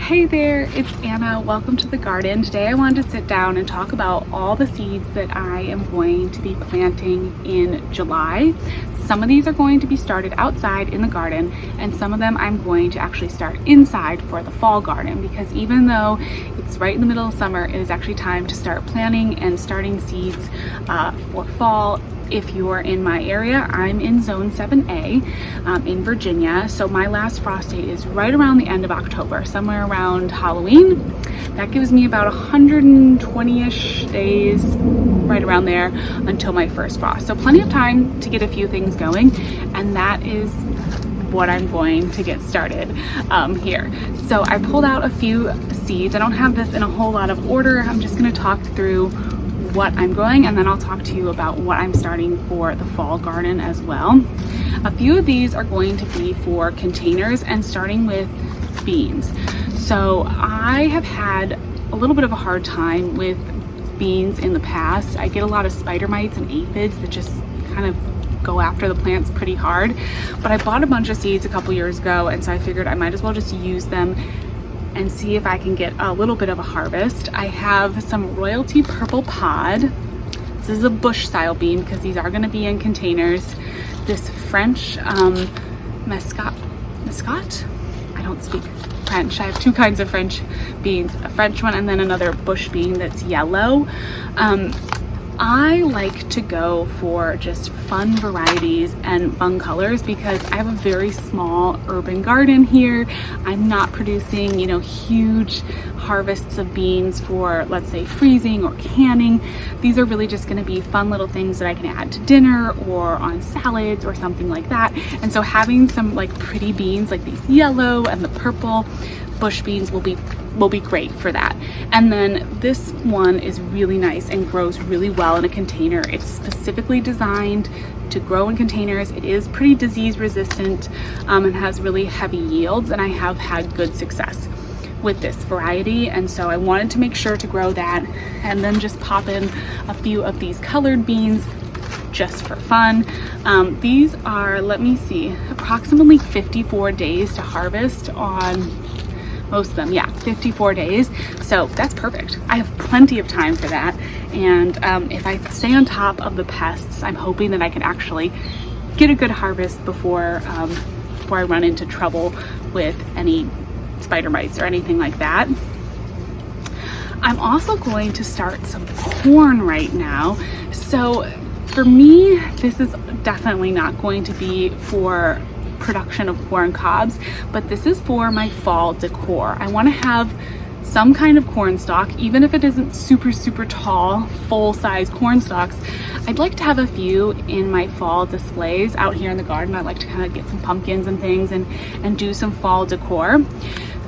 Hey there, it's Anna. Welcome to the garden. Today I wanted to sit down and talk about all the seeds that I am going to be planting in July. Some of these are going to be started outside in the garden, and some of them I'm going to actually start inside for the fall garden, because even though it's right in the middle of summer, it is actually time to start planting and starting seeds for fall. If you're in my area, I'm in zone 7A in Virginia. So my last frost date is right around the end of October, somewhere around Halloween. That gives me about 120-ish days, right around there, until my first frost. So plenty of time to get a few things going. And that is what I'm going to get started here. So I pulled out a few seeds. I don't have this in a whole lot of order. I'm just gonna talk through what I'm growing, and then I'll talk to you about what I'm starting for the fall garden as well. A few of these are going to be for containers, and starting with beans. So I have had a little bit of a hard time with beans in the past. I get a lot of spider mites and aphids that just kind of go after the plants pretty hard. But I bought a bunch of seeds a couple years ago, and so I figured I might as well just use them and see if I can get a little bit of a harvest. I have some royalty purple pod. This is a bush style bean because these are going to be in containers. This French mescot. I don't speak French. I have two kinds of French beans, a French one and then another bush bean that's yellow. I like to go for just fun varieties and fun colors because I have a very small urban garden here. I'm not producing, huge harvests of beans for, let's say, freezing or canning. These are really just going to be fun little things that I can add to dinner or on salads or something like that. And so having some pretty beans like these yellow and the purple bush beans will be great for that. And then this one is really nice and grows really well in a container. It's specifically designed to grow in containers. It is pretty disease resistant and has really heavy yields, and I have had good success with this variety. And so I wanted to make sure to grow that and then just pop in a few of these colored beans just for fun. These are, let me see, approximately 54 days to harvest on most of them. Yeah, 54 days. So that's perfect. I have plenty of time for that. And if I stay on top of the pests, I'm hoping that I can actually get a good harvest before I run into trouble with any spider mites or anything like that. I'm also going to start some corn right now. So for me, this is definitely not going to be for production of corn cobs, but this is for my fall decor. I want to have some kind of corn stalk, even if it isn't super tall, full-size corn stalks. I'd like to have a few in my fall displays out here in the garden. I'd like to kind of get some pumpkins and things and do some fall decor.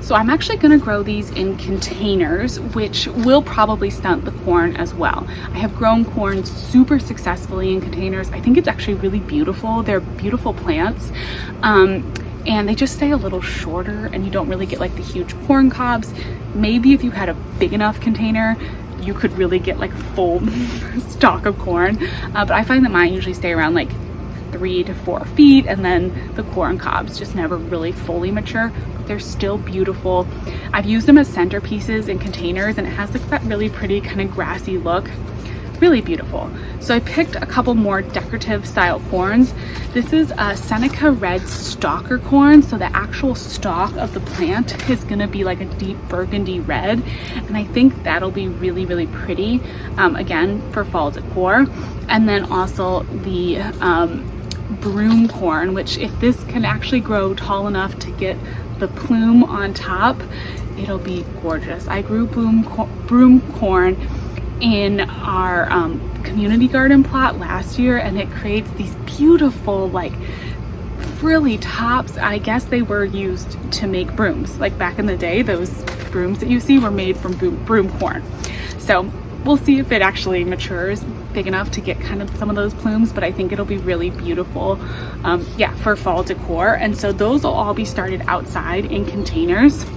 So I'm actually going to grow these in containers, which will probably stunt the corn as well. I have grown corn super successfully in containers. I think it's actually really beautiful. They're beautiful plants. And they just stay a little shorter, and you don't really get the huge corn cobs. Maybe if you had a big enough container, you could really get a full stalk of corn. But I find that mine usually stay around 3 to 4 feet, and then the corn cobs just never really fully mature. They're still beautiful. I've used them as centerpieces in containers, and it has that really pretty kind of grassy look. Really beautiful. So I picked a couple more decorative style corns. This is a Seneca red stalker corn. So the actual stalk of the plant is gonna be a deep burgundy red. And I think that'll be really pretty, again, for fall decor. And then also the broom corn, which if this can actually grow tall enough to get the plume on top, it'll be gorgeous. I grew broom corn in our community garden plot last year, and it creates these beautiful frilly tops. I guess they were used to make brooms. Back in the day, those brooms that you see were made from broom corn. So we'll see if it actually matures big enough to get kind of some of those plumes, but I think it'll be really beautiful, for fall decor. And so those will all be started outside in containers.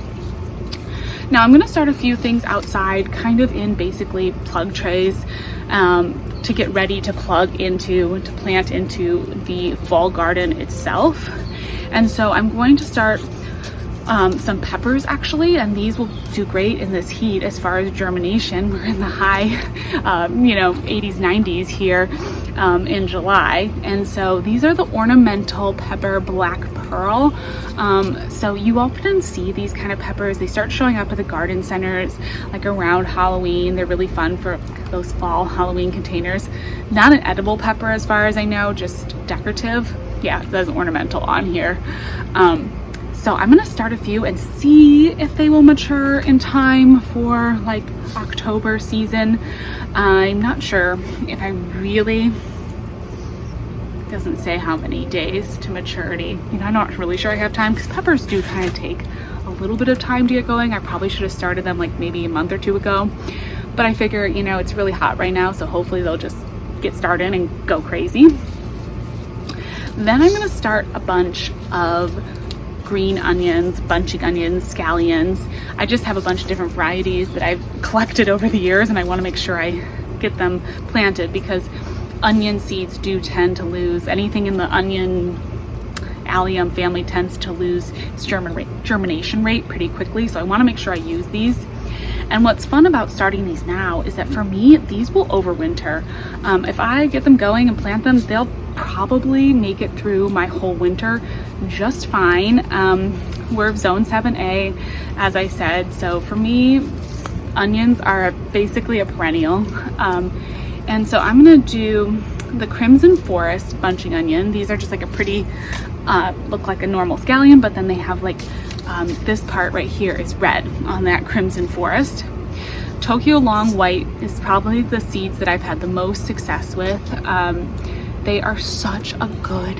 Now I'm gonna start a few things outside, kind of in basically plug trays, to get ready to plant into the fall garden itself. And so I'm going to start some peppers actually, and these will do great in this heat as far as germination. We're in the high, 80s, 90s here in July. And so these are the ornamental pepper black pearl. So you often see these kind of peppers. They start showing up at the garden centers like around Halloween. They're really fun for those fall Halloween containers. Not an edible pepper as far as I know, just decorative. Yeah, it says ornamental on here. So I'm gonna start a few and see if they will mature in time for like October season. I'm not sure if I really, doesn't say how many days to maturity. I'm not really sure I have time because peppers do kind of take a little bit of time to get going. I probably should have started them like maybe a month or two ago, but I figure, it's really hot right now, so hopefully they'll just get started and go crazy. Then I'm gonna start a bunch of green onions, bunching onions, scallions. I just have a bunch of different varieties that I've collected over the years, and I want to make sure I get them planted because onion seeds do tend to lose, anything in the onion allium family tends to lose its germination rate pretty quickly, so I want to make sure I use these. And what's fun about starting these now is that for me, these will overwinter. If I get them going and plant them, they'll probably make it through my whole winter just fine. We're zone 7A, as I said, so for me, onions are basically a perennial. And so I'm gonna do the Crimson Forest bunching onion. These are just like a pretty, look like a normal scallion, but then they have like, this part right here is red on that Crimson Forest. Tokyo Long White is probably the seeds that I've had the most success with. They are such a good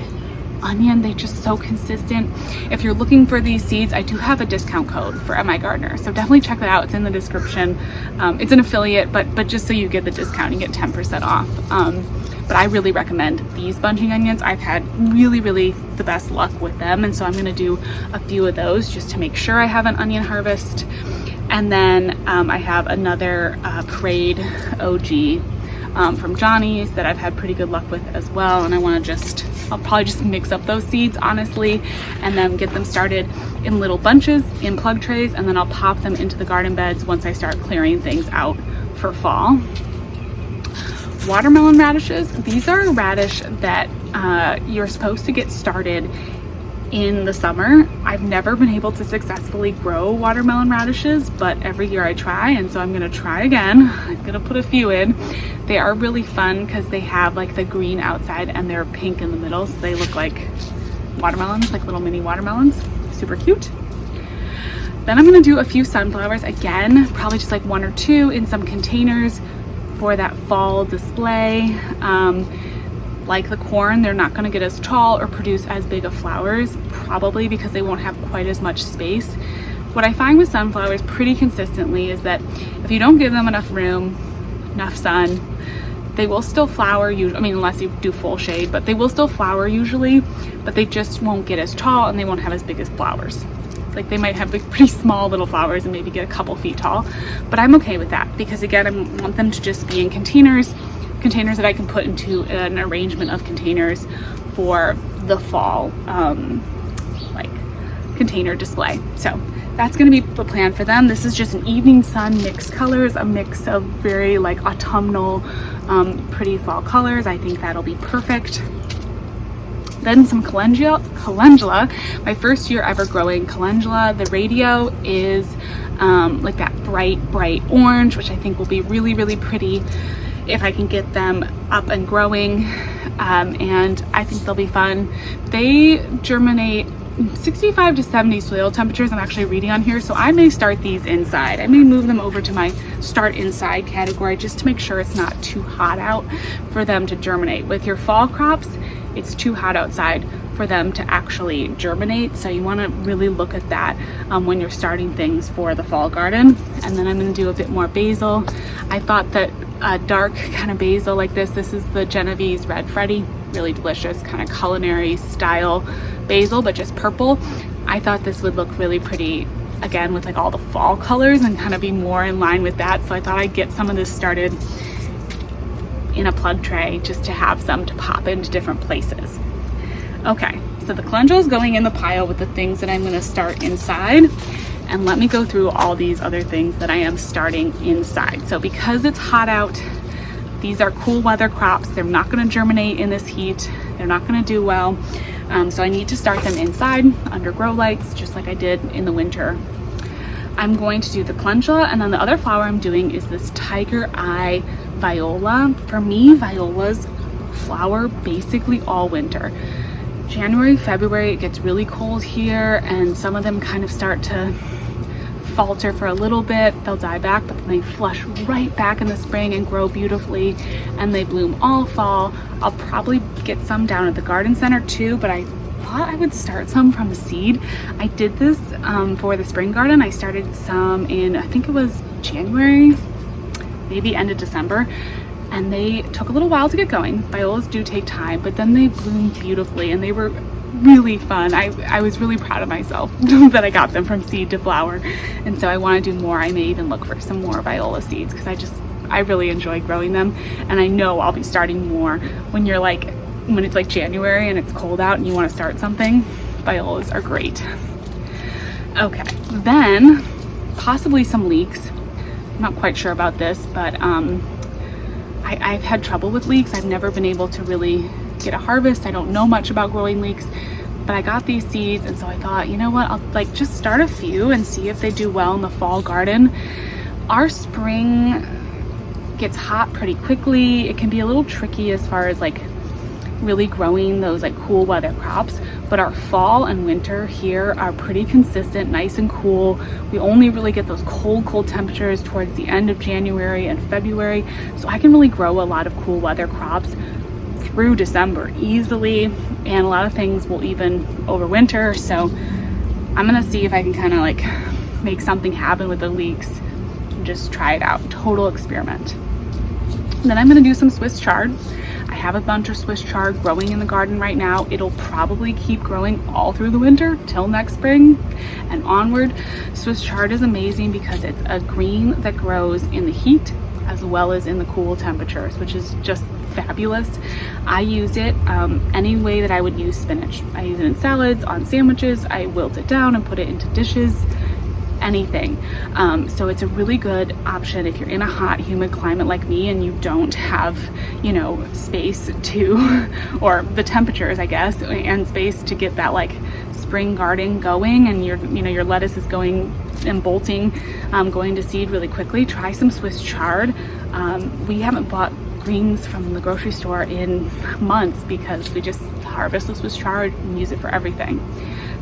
onion. They're just so consistent. If you're looking for these seeds, I do have a discount code for MI Gardener, so definitely check that out. It's in the description. It's an affiliate, but just so you get the discount, you get 10% off. But I really recommend these bunching onions. I've had really the best luck with them, and so I'm gonna do a few of those just to make sure I have an onion harvest. And then I have another Parade OG from Johnny's that I've had pretty good luck with as well, and I'll probably just mix up those seeds honestly and then get them started in little bunches in plug trays, and then I'll pop them into the garden beds once I start clearing things out for fall. Watermelon radishes, these are a radish that you're supposed to get started in the summer. I've never been able to successfully grow watermelon radishes, but every year I try, and so I'm gonna try again. I'm gonna put a few in. They are really fun because they have like the green outside and they're pink in the middle, so they look like watermelons, like little mini watermelons. Super cute. Then I'm gonna do a few sunflowers again, probably just like one or two in some containers for that fall display. Like the corn, they're not gonna get as tall or produce as big of flowers, probably because they won't have quite as much space. What I find with sunflowers pretty consistently is that if you don't give them enough room, enough sun, they will still flower, unless you do full shade, but they will still flower usually, but they just won't get as tall and they won't have as big as flowers. Like they might have like pretty small little flowers and maybe get a couple feet tall, but I'm okay with that because again, I want them to just be in containers that I can put into an arrangement of containers for the fall like container display. So that's going to be the plan for them. This is just an evening sun mixed colors, a mix of very like autumnal pretty fall colors. I think that'll be perfect. Then some calendula. My first year ever growing calendula. The radio is like that bright orange, which I think will be really pretty if I can get them up and growing, and I think they'll be fun. They germinate 65 to 70 soil temperatures, I'm actually reading on here, so I may start these inside. I may move them over to my start inside category just to make sure it's not too hot out for them to germinate. With your fall crops, it's too hot outside for them to actually germinate, so you want to really look at that when you're starting things for the fall garden. And then I'm going to do a bit more basil. I thought that a dark kind of basil like this is the Genovese Red Freddy, really delicious kind of culinary style basil, but just purple. I thought this would look really pretty again with like all the fall colors and kind of be more in line with that, so I thought I'd get some of this started in a plug tray just to have some to pop into different places. Okay, So the calendula is going in the pile with the things that I'm going to start inside. And let me go through all these other things that I am starting inside. So because it's hot out, these are cool weather crops. They're not going to germinate in this heat. They're not going to do well. So I need to start them inside under grow lights, just like I did in the winter. I'm going to do the calendula, and then the other flower I'm doing is this tiger eye viola. For me, violas flower basically all winter. January, February, it gets really cold here, and some of them kind of start to falter for a little bit. They'll die back, but then they flush right back in the spring and grow beautifully, and they bloom all fall. I'll probably get some down at the garden center too, but I thought I would start some from the seed. I did this for the spring garden. I started some in, I think it was January, maybe end of December, and they took a little while to get going. Violas do take time, but then they bloom beautifully, and they were really fun. I was really proud of myself that I got them from seed to flower, and so I want to do more. I may even look for some more viola seeds because I really enjoy growing them, and I know I'll be starting more when it's like January and it's cold out and you want to start something. Violas are great. Okay, then possibly some leeks. I'm not quite sure about this, but I've had trouble with leeks. I've never been able to really get a harvest. I don't know much about growing leeks, but I got these seeds, and so I thought, you know what, I'll just start a few and see if they do well in the fall garden. Our spring gets hot pretty quickly. It can be a little tricky as far as really growing those cool weather crops, but our fall and winter here are pretty consistent, nice and cool. We only really get those cold temperatures towards the end of January and February, so I can really grow a lot of cool weather crops through December easily, and a lot of things will even overwinter. So I'm gonna see if I can kind of make something happen with the leeks and just try it out. Total experiment. And then I'm gonna do some Swiss chard. I have a bunch of Swiss chard growing in the garden right now. It'll probably keep growing all through the winter till next spring and onward. Swiss chard is amazing because it's a green that grows in the heat as well as in the cool temperatures, which is just fabulous. I use it any way that I would use spinach. I use it in salads, on sandwiches. I wilt it down and put it into dishes, anything. So it's a really good option if you're in a hot, humid climate like me and you don't have, space to, or the temperatures, I guess, and space to get that spring garden going, and your lettuce is going and bolting, going to seed really quickly. Try some Swiss chard. We haven't bought greens from the grocery store in months because we just harvest the Swiss chard and use it for everything.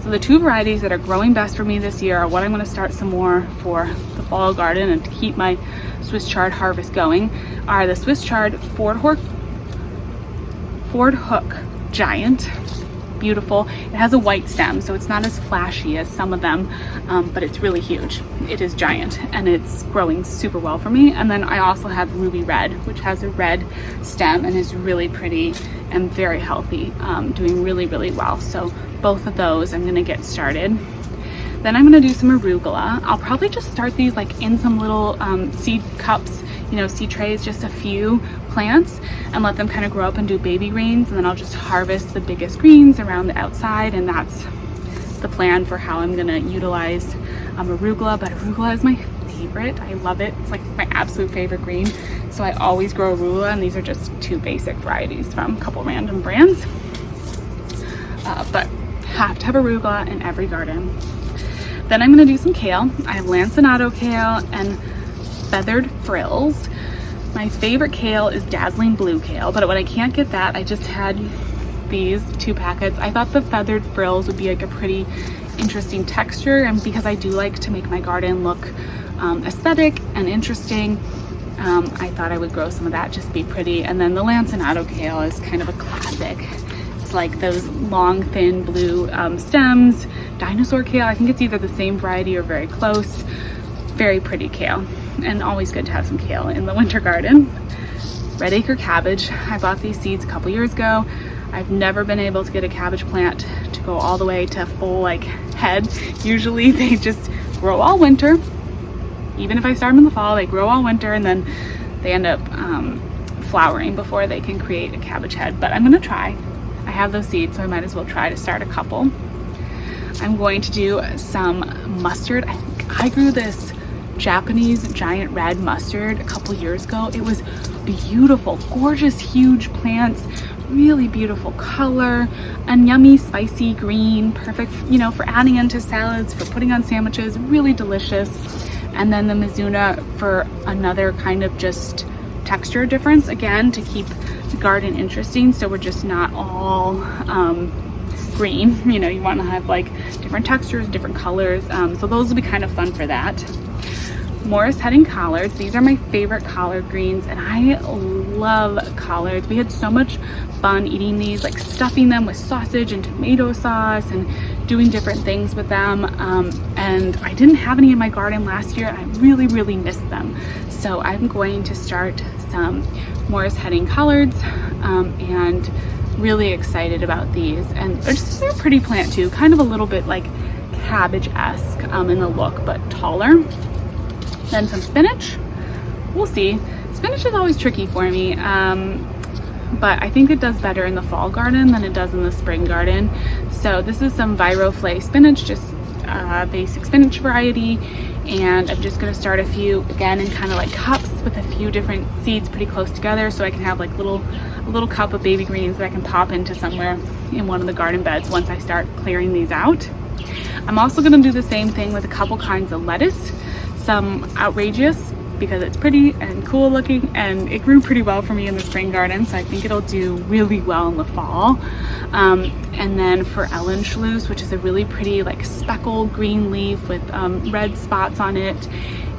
So the two varieties that are growing best for me this year are what I'm going to start some more for the fall garden and to keep my Swiss chard harvest going are the Swiss chard Ford Hook Giant. Beautiful. It has a white stem, so it's not as flashy as some of them, but it's really huge. It is giant, and it's growing super well for me. And then I also have Ruby Red, which has a red stem and is really pretty and very healthy, doing really, really well. So both of those I'm gonna get started. Then I'm gonna do some arugula. I'll probably just start these in some little seed cups, seed trays, just a few plants, and let them kind of grow up and do baby greens, and then I'll just harvest the biggest greens around the outside, and that's the plan for how I'm gonna utilize arugula. But arugula is my favorite. I love it. It's my absolute favorite green. So I always grow arugula, and these are just two basic varieties from a couple random brands. But have to have arugula in every garden. Then I'm gonna do some kale. I have lancenato kale and feathered frills. My favorite kale is dazzling blue kale, but when I can't get that, I just had these 2 packets. I thought the feathered frills would be a pretty interesting texture, and because I do like to make my garden look aesthetic and interesting, I thought I would grow some of that just to be pretty. And then the lancenato kale is kind of a classic. It's like those long, thin blue stems. Dinosaur kale, I think it's either the same variety or very close. Very pretty kale, and always good to have some kale in the winter garden. Red acre cabbage. I bought these seeds a couple years ago. I've never been able to get a cabbage plant to go all the way to full head. Usually they just grow all winter. Even if I start them in the fall, they grow all winter, and then they end up flowering before they can create a cabbage head. But I'm gonna try. I have those seeds, so I might as well try to start a couple. I'm going to do some mustard. I grew this Japanese giant red mustard a couple years ago. It was beautiful, gorgeous, huge plants, really beautiful color, and yummy, spicy green, perfect, you know, for adding into salads, for putting on sandwiches, really delicious. And then the Mizuna for another kind of just texture difference, again, to keep the garden interesting, so we're just not all green. You know, you want to have like different textures, different colors, so those will be kind of fun for that. Morris heading collards. These are my favorite collard greens, and I love collards. We had so much fun eating these, like stuffing them with sausage and tomato sauce and doing different things with them, and I didn't have any in my garden last year. I really missed them, so I'm going to start some Morris heading collards, and really excited about these. And they're a pretty plant too, kind of a little bit like cabbage-esque in the look, but taller. Then some spinach. We'll see. Spinach is always tricky for me, but I think it does better in the fall garden than it does in the spring garden. So this is some Viroflay spinach, just basic spinach variety, and I'm just gonna start a few again in kind of like cups with a few different seeds pretty close together, so I can have like a little cup of baby greens that I can pop into somewhere in one of the garden beds once I start clearing these out. I'm also gonna do the same thing with a couple kinds of lettuce. Some outrageous, because it's pretty and cool looking, and it grew pretty well for me in the spring garden, so I think it'll do really well in the fall. And then for Ellenschluss, which is a really pretty like speckled green leaf with red spots on it,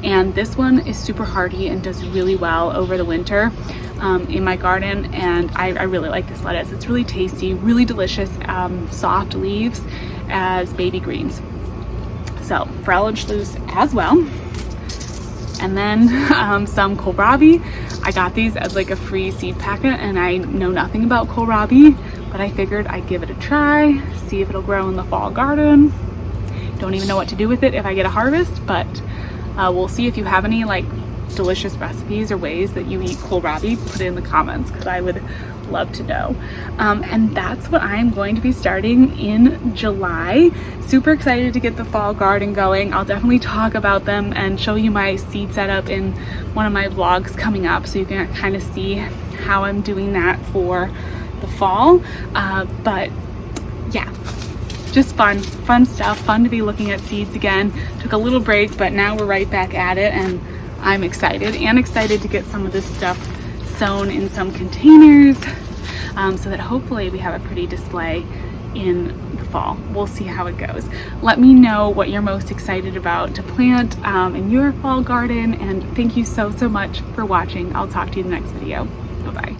and this one is super hardy and does really well over the winter in my garden, and I really like this lettuce. It's really tasty, really delicious, soft leaves as baby greens. So for Ellenschluss as well. And then some kohlrabi. I got these as like a free seed packet, and I know nothing about kohlrabi, but I figured I'd give it a try, see if it'll grow in the fall garden. Don't even know what to do with it if I get a harvest, but we'll see. If you have any like delicious recipes or ways that you eat kohlrabi, put it in the comments, because I would love to know. And that's what I'm going to be starting in July. Super excited to get the fall garden going. I'll definitely talk about them and show you my seed setup in one of my vlogs coming up, so you can kind of see how I'm doing that for the fall. But yeah, just fun stuff, fun to be looking at seeds again. Took a little break, but now we're right back at it, and I'm excited to get some of this stuff sown in some containers, so that hopefully we have a pretty display in the fall. We'll see how it goes. Let me know what you're most excited about to plant in your fall garden, and thank you so much for watching. I'll talk to you in the next video. Bye bye.